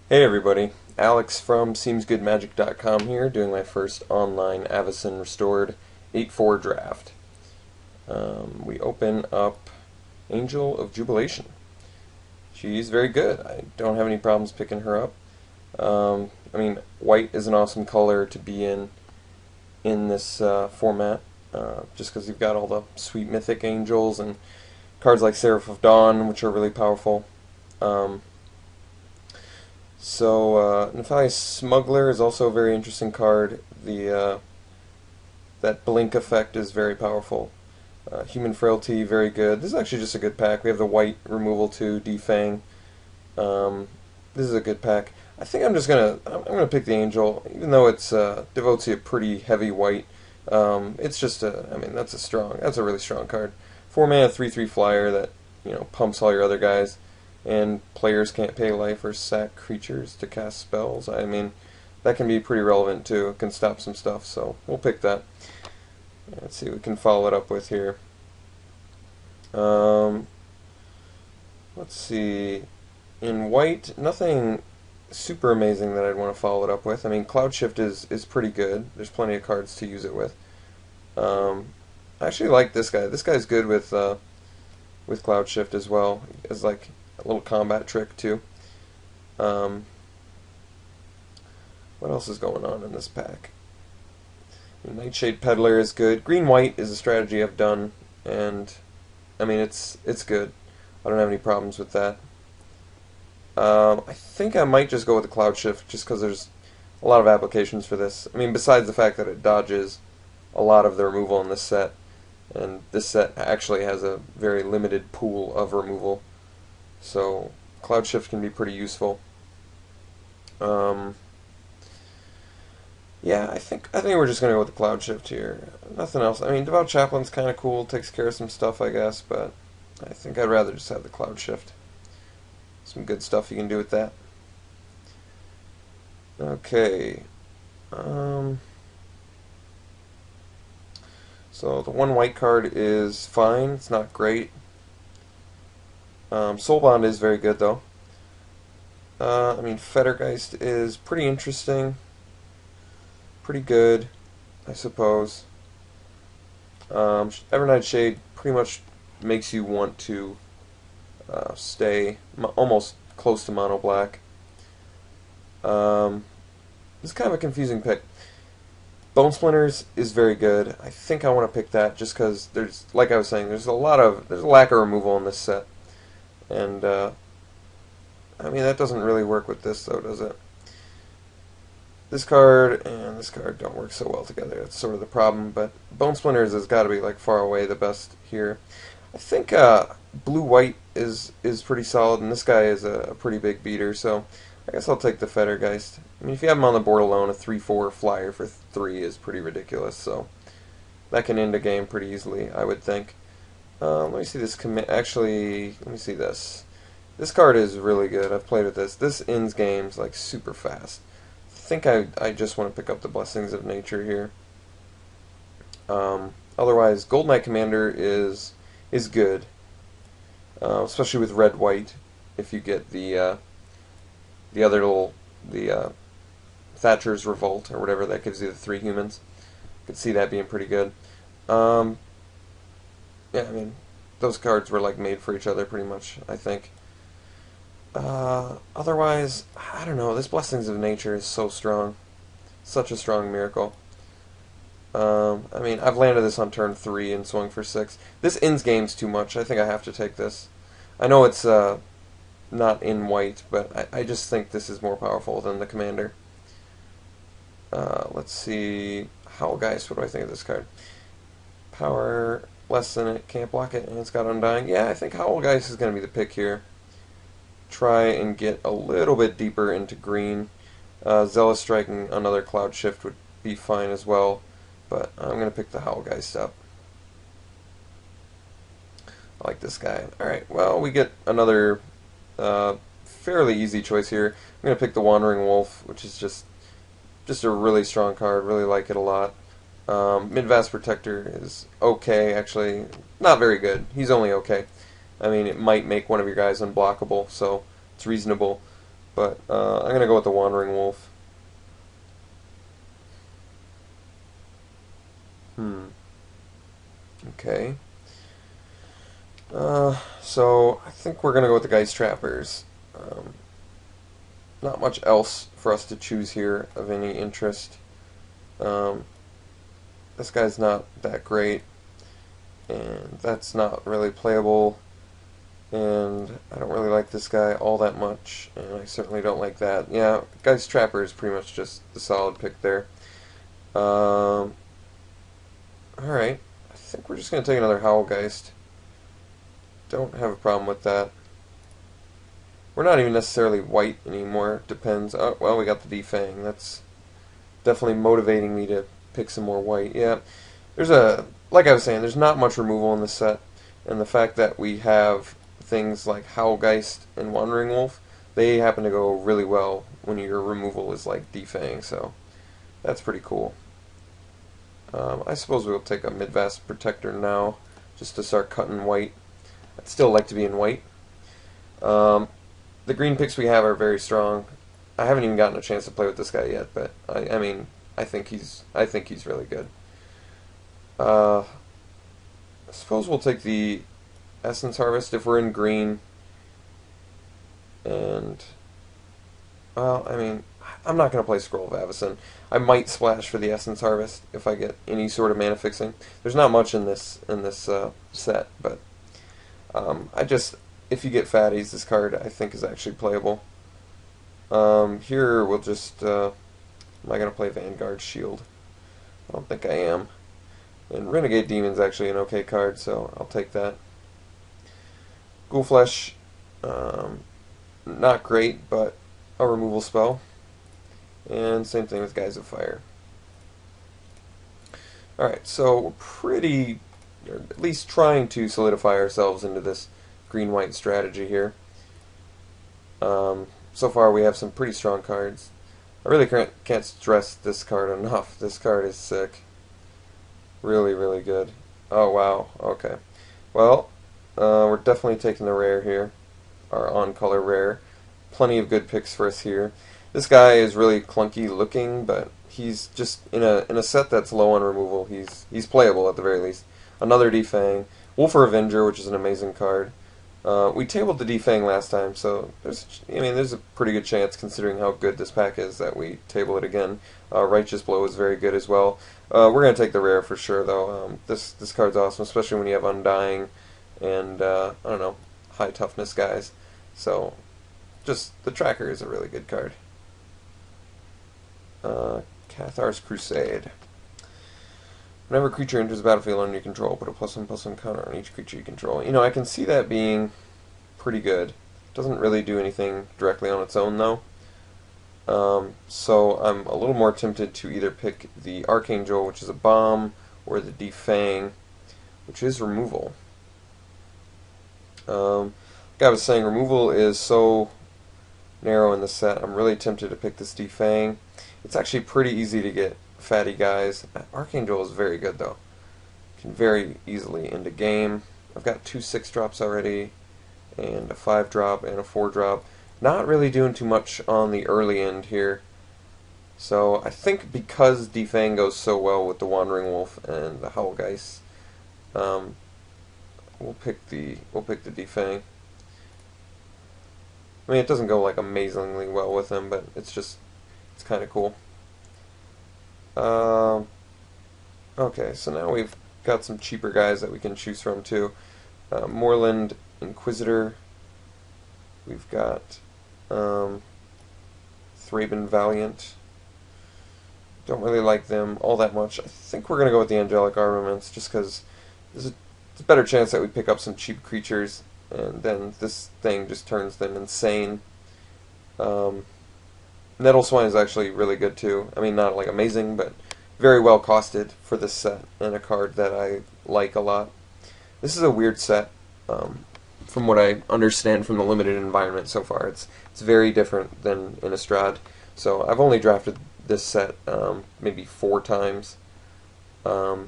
Hey everybody, Alex from SeemsGoodMagic.com here, doing my first online Avacyn Restored 8-4 draft. We open up Angel of Jubilation. She's very good. I don't have any problems picking her up. White is an awesome color to be in this format, just because you've got all the sweet mythic angels and cards like Seraph of Dawn, which are really powerful. Nefalious Smuggler is also a very interesting card. That blink effect is very powerful. Human Frailty, very good. This is actually just a good pack. We have the white removal to Defang. This is a good pack. I think I'm gonna pick the Angel, even though it's devotes you a pretty heavy white. It's just that's a really strong card. 4 mana 3/3 flyer that pumps all your other guys. And players can't pay life or sack creatures to cast spells. I mean, that can be pretty relevant too. It can stop some stuff, so we'll pick that. Let's see what we can follow it up with here. Let's see. In white, nothing super amazing that I'd want to follow it up with. I mean, Cloud Shift is pretty good. There's plenty of cards to use it with. I actually like this guy. This guy's good with Cloud Shift as well. It's like a little combat trick too. What else is going on in this pack? Nightshade Peddler is good. Green-white is a strategy I've done, and I mean it's good. I don't have any problems with that. I think I might just go with the Cloud Shift just because there's a lot of applications for this. I mean, besides the fact that it dodges a lot of the removal in this set, and this set actually has a very limited pool of removal. So Cloud Shift can be pretty useful. Yeah, I think we're just gonna go with the Cloud Shift here. Nothing else. I mean, Devout Chaplain's kind of cool, takes care of some stuff, I guess, but I think I'd rather just have the Cloud Shift. Some good stuff you can do with that. Okay. So the one white card is fine. It's not great. Soulbound is very good, though. Fettergeist is pretty interesting. Pretty good, I suppose. Evernight Shade pretty much makes you want to stay almost close to mono black. This is kind of a confusing pick. Bone Splinters is very good. I think I want to pick that just because like I was saying, there's a lack of removal in this set. And, that doesn't really work with this, though, does it? This card and this card don't work so well together. That's sort of the problem, but Bone Splinters has got to be, like, far away the best here. I think blue-white is pretty solid, and this guy is a pretty big beater, so I guess I'll take the Fettergeist. I mean, if you have him on the board alone, a 3/4 flyer for 3 is pretty ridiculous, so that can end a game pretty easily, I would think. Let me see this actually, let me see this. This card is really good. I've played with this. This ends games like super fast. I think I just want to pick up the Blessings of Nature here. Otherwise, Gold Knight Commander is good, especially with red white. If you get the other Thatcher's Revolt or whatever that gives you the 3 humans, I could see that being pretty good. Yeah, I mean, those cards were like made for each other pretty much, I think. Otherwise, I don't know, this Blessings of Nature is so strong. Such a strong miracle. I've landed this on turn 3 and swung for 6. This ends games too much. I think I have to take this. I know it's not in white, but I just think this is more powerful than the commander. Let's see. Howlgeist, what do I think of this card? Power, less than it, can't block it, and it's got Undying. Yeah, I think Howlgeist is going to be the pick here. Try and get a little bit deeper into green. Zealous Strike and another Cloud Shift would be fine as well, but I'm going to pick the Howlgeist up. I like this guy. Alright, well, we get another fairly easy choice here. I'm going to pick the Wandering Wolf, which is just a really strong card. Really like it a lot. Midvast Protector is okay, actually. Not very good. He's only okay. I mean, it might make one of your guys unblockable, so it's reasonable. but I'm going to go with the Wandering Wolf. Okay. So I think we're going to go with the Geist Trappers. Not much else for us to choose here of any interest. This guy's not that great, and that's not really playable, and I don't really like this guy all that much, and I certainly don't like that. Yeah, Geist Trapper is pretty much just the solid pick there. Alright, I think we're just going to take another Howlgeist. Don't have a problem with that. We're not even necessarily white anymore, depends. Oh, well, we got the Defang. That's definitely motivating me to pick some more white. Yeah, like I was saying, there's not much removal in this set, and the fact that we have things like Howlgeist and Wandering Wolf, they happen to go really well when your removal is like Defang, so that's pretty cool. I suppose we'll take a Midvast Protector now, just to start cutting white. I'd still like to be in white. The green picks we have are very strong. I haven't even gotten a chance to play with this guy yet, but I mean, I think he's really good. I suppose we'll take the Essence Harvest if we're in green. And well, I mean, I'm not going to play Scroll of Avacyn. I might splash for the Essence Harvest if I get any sort of mana fixing. There's not much in this set, but if you get fatties, this card I think is actually playable. Here we'll just am I going to play Vanguard Shield? I don't think I am. And Renegade Demon's actually an okay card, so I'll take that. Ghoulflesh, not great, but a removal spell. And same thing with Guise of Fire. Alright, so we're pretty, or at least trying to solidify ourselves into this green-white strategy here. So far we have some pretty strong cards. I really can't stress this card enough. This card is sick. Really, really good. Oh, wow. Okay. Well, we're definitely taking the rare here. Our on-color rare. Plenty of good picks for us here. This guy is really clunky looking, but he's just in a set that's low on removal. He's playable at the very least. Another Defang. Wolf Avenger, which is an amazing card. We tabled the Defang last time, so there's a pretty good chance, considering how good this pack is, that we table it again. Righteous Blow is very good as well. We're going to take the rare for sure, though. This card's awesome, especially when you have Undying and, I don't know, high toughness guys. So, just, the Tracker is a really good card. Cathar's Crusade. Whenever a creature enters the battlefield under your control, put a +1/+1 counter on each creature you control. You know, I can see that being pretty good. Doesn't really do anything directly on its own, though. So I'm a little more tempted to either pick the Archangel, which is a bomb, or the Defang, which is removal. Like I was saying, removal is so narrow in the set. I'm really tempted to pick this Defang. It's actually pretty easy to get fatty guys. Archangel is very good, though. Can very easily end a game. I've got 2 6-drops already, and a 5-drop and a 4-drop. Not really doing too much on the early end here. So I think because Defang goes so well with the Wandering Wolf and the Howlgeist, we'll pick the Defang. I mean, it doesn't go like amazingly well with him, but it's kind of cool. Okay, so now we've got some cheaper guys that we can choose from too. Moorland Inquisitor. We've got Thraben Valiant. Don't really like them all that much. I think we're going to go with the Angelic Armaments, just because there's a better chance that we pick up some cheap creatures, and then this thing just turns them insane. Nettle Swine is actually really good too. I mean, not like amazing, but very well costed for this set, and a card that I like a lot. This is a weird set, from what I understand from the limited environment so far. It's very different than Innistrad. So I've only drafted this set maybe 4 times. I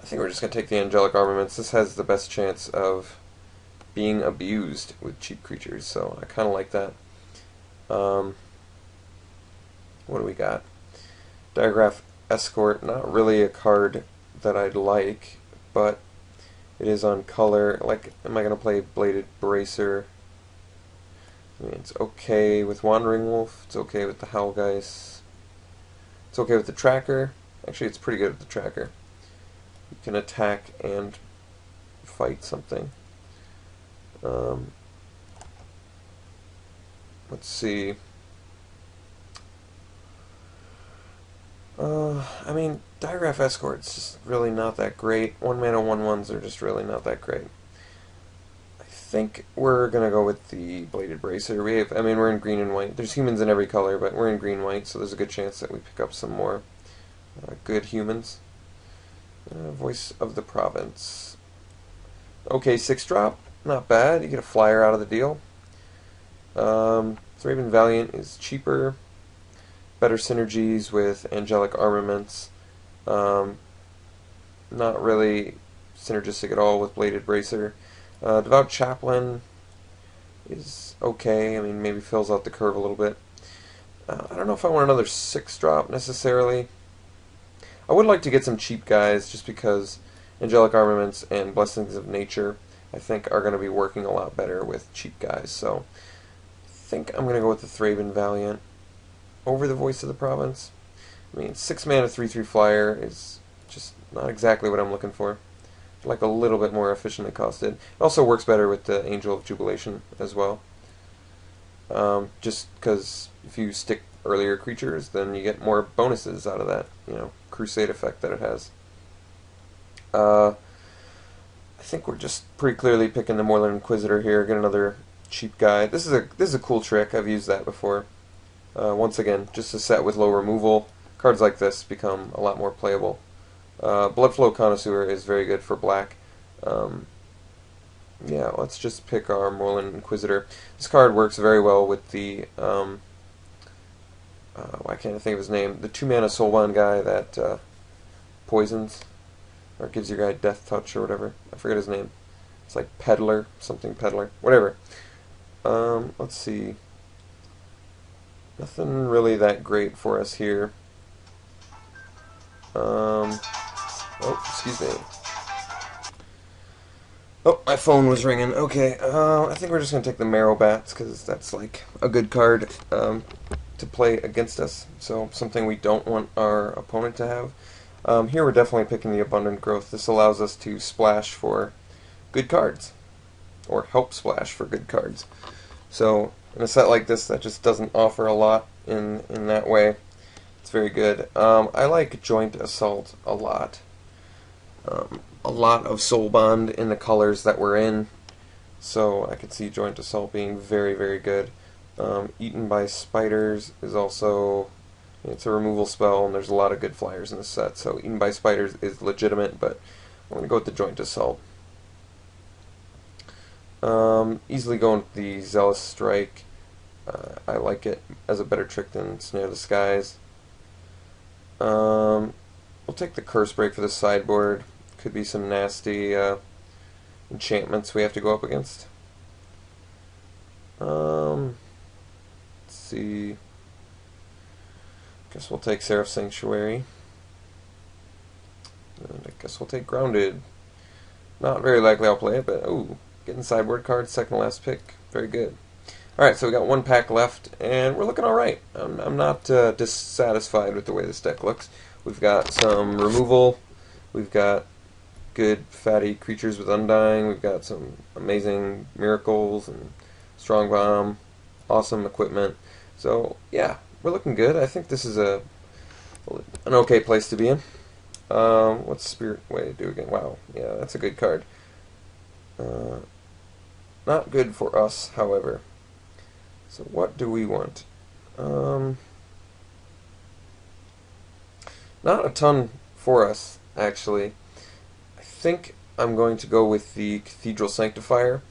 think we're just going to take the Angelic Armaments. This has the best chance of being abused with cheap creatures, so I kind of like that. What do we got? Diagraph Escort, not really a card that I'd like, but it is on color. Like, am I going to play Bladed Bracer? I mean, it's okay with Wandering Wolf, it's okay with the Howlgeist, it's okay with the Tracker. Actually, it's pretty good with the Tracker. You can attack and fight something. Let's see. I mean, Diagraph Escort's just really not that great. 1-mana 1/1s are just really not that great. I think we're gonna go with the Bladed Bracer. We're in green and white. There's humans in every color, but we're in green and white, so there's a good chance that we pick up some more good humans. Voice of the Province. Okay, 6-drop. Not bad. You get a flyer out of the deal. Thraben Valiant is cheaper. Better synergies with Angelic Armaments. Not really synergistic at all with Bladed Bracer. Devout Chaplain is okay. I mean, maybe fills out the curve a little bit. I don't know if I want another 6-drop necessarily. I would like to get some cheap guys just because Angelic Armaments and Blessings of Nature I think are going to be working a lot better with cheap guys. So I think I'm going to go with the Thraben Valiant over the Voice of the Province. I mean, 6-mana 3/3 flyer is just not exactly what I'm looking for. I'd like a little bit more efficiently costed. It also works better with the Angel of Jubilation as well. Just because if you stick earlier creatures, then you get more bonuses out of that, Crusade effect that it has. I think we're just pretty clearly picking the Moorland Inquisitor here. Get another cheap guy. This is a cool trick. I've used that before. Once again, just a set with low removal. Cards like this become a lot more playable. Bloodflow Connoisseur is very good for black. Yeah, let's just pick our Moorland Inquisitor. This card works very well with the why can't I think of his name? The 2-mana Soulbond guy that poisons or gives your guy Death Touch or whatever. I forget his name. It's like Peddler, something Peddler, whatever. Let's see. Nothing really that great for us here. Oh, excuse me. Oh, my phone was ringing. Okay, I think we're just going to take the Marrow Bats because that's like a good card to play against us. So something we don't want our opponent to have. Here we're definitely picking the Abundant Growth. This allows us to splash for good cards, or help splash for good cards. So in a set like this that just doesn't offer a lot in that way, it's very good. I like Joint Assault a lot. A lot of Soul Bond in the colors that we're in, so I could see Joint Assault being very, very good. Eaten by Spiders is also, it's a removal spell, and there's a lot of good flyers in this set, so Eaten by Spiders is legitimate, but I'm going to go with the Joint Assault. Easily going with the Zealous Strike. I like it as a better trick than Snare the Skies. We'll take the Curse Break for the sideboard. Could be some nasty enchantments we have to go up against. Let's see. Guess we'll take Seraph Sanctuary. And I guess we'll take Grounded. Not very likely I'll play it, but ooh, getting sideboard cards, second to last pick, very good. Alright, so we got one pack left, and we're looking alright. I'm not dissatisfied with the way this deck looks. We've got some removal, we've got good fatty creatures with Undying, we've got some amazing miracles and strong bomb, awesome equipment. So yeah, we're looking good. I think this is an okay place to be in. What's Spirit Way do again? Wow, yeah, that's a good card. Not good for us, however. So what do we want? Not a ton for us, actually. I think I'm going to go with the Cathedral Sanctifier.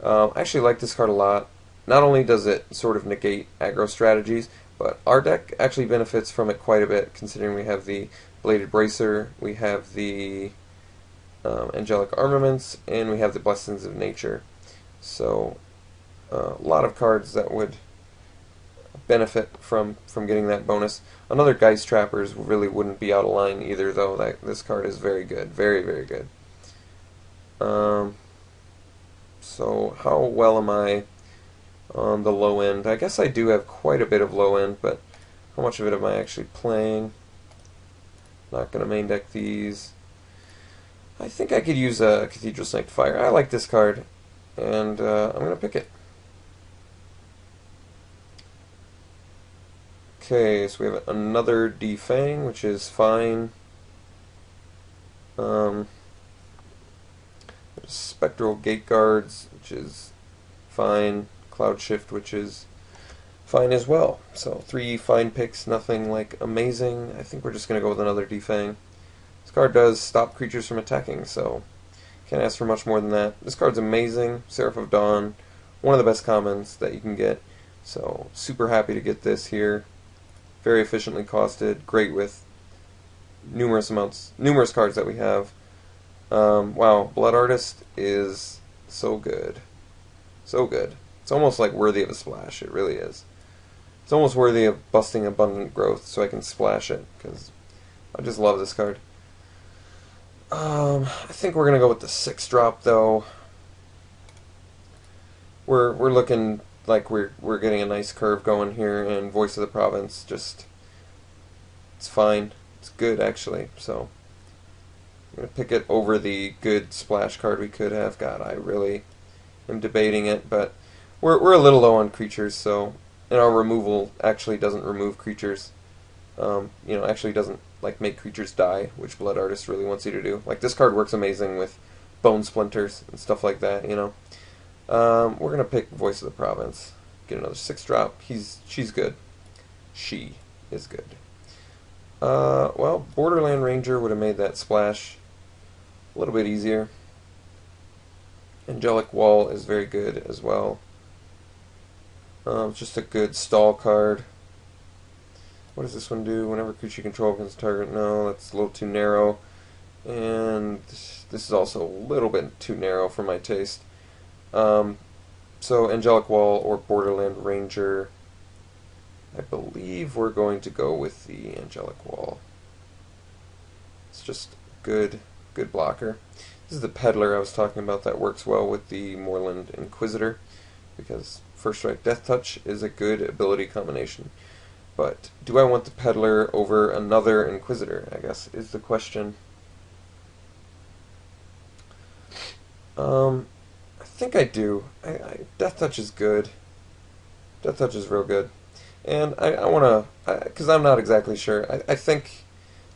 I actually like this card a lot. Not only does it sort of negate aggro strategies, but our deck actually benefits from it quite a bit, considering we have the Bladed Bracer, we have the Angelic Armaments, and we have the Blessings of Nature. So a lot of cards that would benefit from getting that bonus. Another Geist Trappers really wouldn't be out of line either, though. This card is very good, very, very good. So how well am I on the low end? I guess I do have quite a bit of low end, but how much of it am I actually playing? Not going to main deck these. I think I could use a Cathedral Sanctifier. I like this card, and I'm going to pick it. Okay, so we have another Defang, which is fine. Spectral Gate Guards, which is fine. Cloud Shift, which is fine as well. So 3 fine picks, nothing like amazing. I think we're just going to go with another Defang. This card does stop creatures from attacking, so can't ask for much more than that. This card's amazing. Seraph of Dawn, one of the best commons that you can get. So super happy to get this here. Very efficiently costed, great with numerous cards that we have. Wow, Blood Artist is so good. So good. It's almost like worthy of a splash, it really is. It's almost worthy of busting Abundant Growth so I can splash it, because I just love this card. I think we're going to go with the 6-drop, though. We're looking like we're getting a nice curve going here, and Voice of the Province just, it's fine. It's good, actually, so I'm going to pick it over the good splash card we could have. God, I really am debating it, but we're a little low on creatures, so, and our removal actually doesn't remove creatures. Actually doesn't like make creatures die, which Blood Artist really wants you to do. Like, this card works amazing with Bone Splinters and stuff like that, you know. We're gonna pick Voice of the Province. Get another 6-drop. She's good. She is good. Well, Borderland Ranger would have made that splash a little bit easier. Angelic Wall is very good as well. Just a good stall card. What does this one do? Whenever creature you control against target. No, that's a little too narrow. And this is also a little bit too narrow for my taste. So Angelic Wall or Borderland Ranger. I believe we're going to go with the Angelic Wall. It's just good blocker. This is the Peddler I was talking about that works well with the Moorland Inquisitor, because First Strike Death Touch is a good ability combination. But do I want the Peddler over another Inquisitor, I guess, is the question. I think I do. Death Touch is good. Death Touch is real good. And I want to, because I'm not exactly sure, I think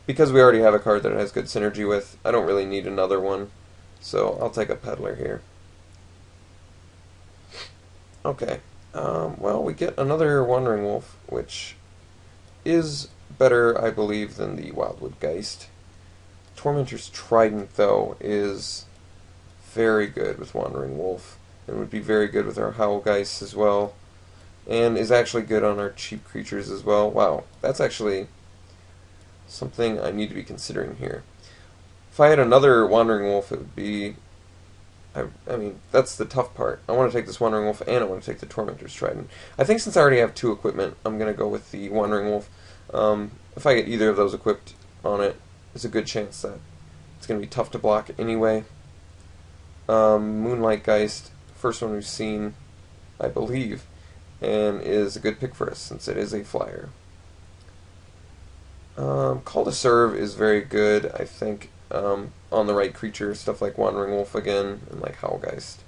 because we already have a card that it has good synergy with, I don't really need another one. So I'll take a Peddler here. Okay. Well, we get another Wandering Wolf, which is better, I believe, than the Wildwood Geist. Tormentor's Trident, though, is very good with Wandering Wolf, and would be very good with our Howl Geist as well, and is actually good on our cheap creatures as well. Wow, that's actually something I need to be considering here. If I had another Wandering Wolf, it would be... I mean, that's the tough part. I want to take this Wandering Wolf, and I want to take the Tormentor's Trident. I think since I already have 2 equipment, I'm going to go with the Wandering Wolf. If I get either of those equipped on it, there's a good chance that it's going to be tough to block anyway. Moonlight Geist, first one we've seen, I believe, and is a good pick for us since it is a flyer. Call to Serve is very good, I think, on the right creature, stuff like Wandering Wolf again, and like Howlgeist.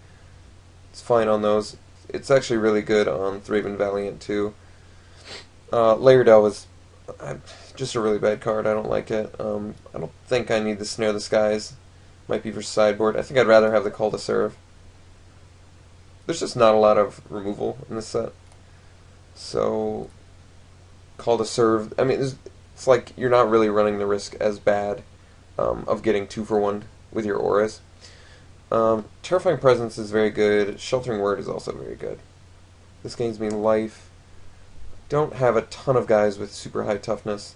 It's fine on those. It's actually really good on Thraven Valiant too. Layered Delve is just a really bad card. I don't like it. I don't think I need the Snare the Skies. Might be for sideboard. I think I'd rather have the Call to Serve. There's just not a lot of removal in this set. So, Call to Serve, I mean, it's like you're not really running the risk as bad of getting 2-for-1 with your auras. Terrifying Presence is very good. Sheltering Word is also very good. This gains me life. Don't have a ton of guys with super high toughness.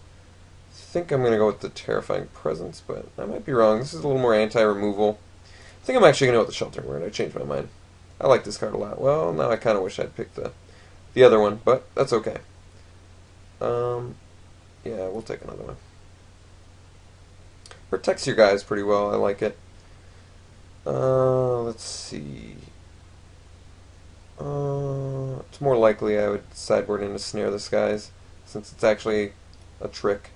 I think I'm going to go with the Terrifying Presence, but I might be wrong. This is a little more anti-removal. I think I'm actually going to go with the Sheltering Word. I changed my mind. I like this card a lot. Well, now I kind of wish I'd picked the the other one, but that's okay. Yeah, we'll take another one. Protects your guys pretty well. I like it. Let's see. It's more likely I would sideboard in to snare this guys, since it's actually a trick,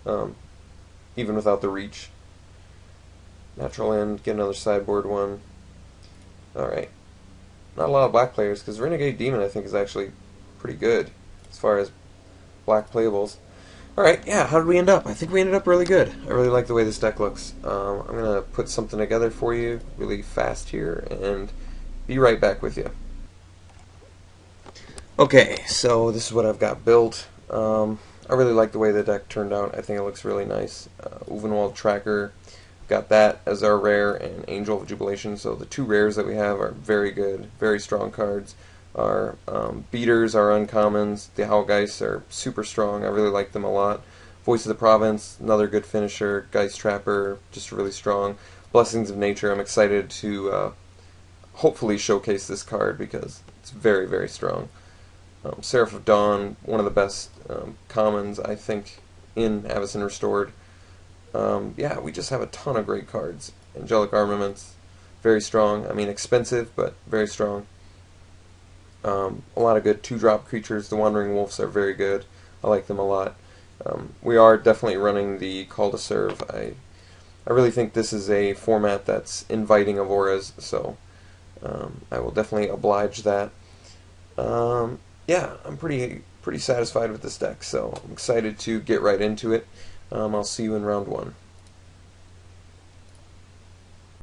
even without the reach. Natural End, get another sideboard one. Alright. Not a lot of black players, because Renegade Demon I think is actually pretty good as far as black playables. Alright, yeah, how did we end up? I think we ended up really good. I really like the way this deck looks. I'm going to put something together for you really fast here, and be right back with you. Okay, so this is what I've got built. I really like the way the deck turned out. I think it looks really nice. Uvenwald Tracker, got that as our rare, and Angel of Jubilation. So the two rares that we have are very good, very strong cards. Our beaters are uncommons. The Howlgeists are super strong. I really like them a lot. Voice of the Province, another good finisher. Geist Trapper, just really strong. Blessings of Nature, I'm excited to hopefully showcase this card because it's very, very strong. Seraph of Dawn, one of the best commons, I think, in Avacyn Restored. Yeah, we just have a ton of great cards. Angelic Armaments, very strong. I mean, expensive, but very strong. A lot of good 2-drop creatures. The Wandering Wolves are very good. I like them a lot. We are definitely running the Call to Serve. I really think this is a format that's inviting of auras, so I will definitely oblige that. Yeah, I'm pretty satisfied with this deck, so I'm excited to get right into it. I'll see you in round 1.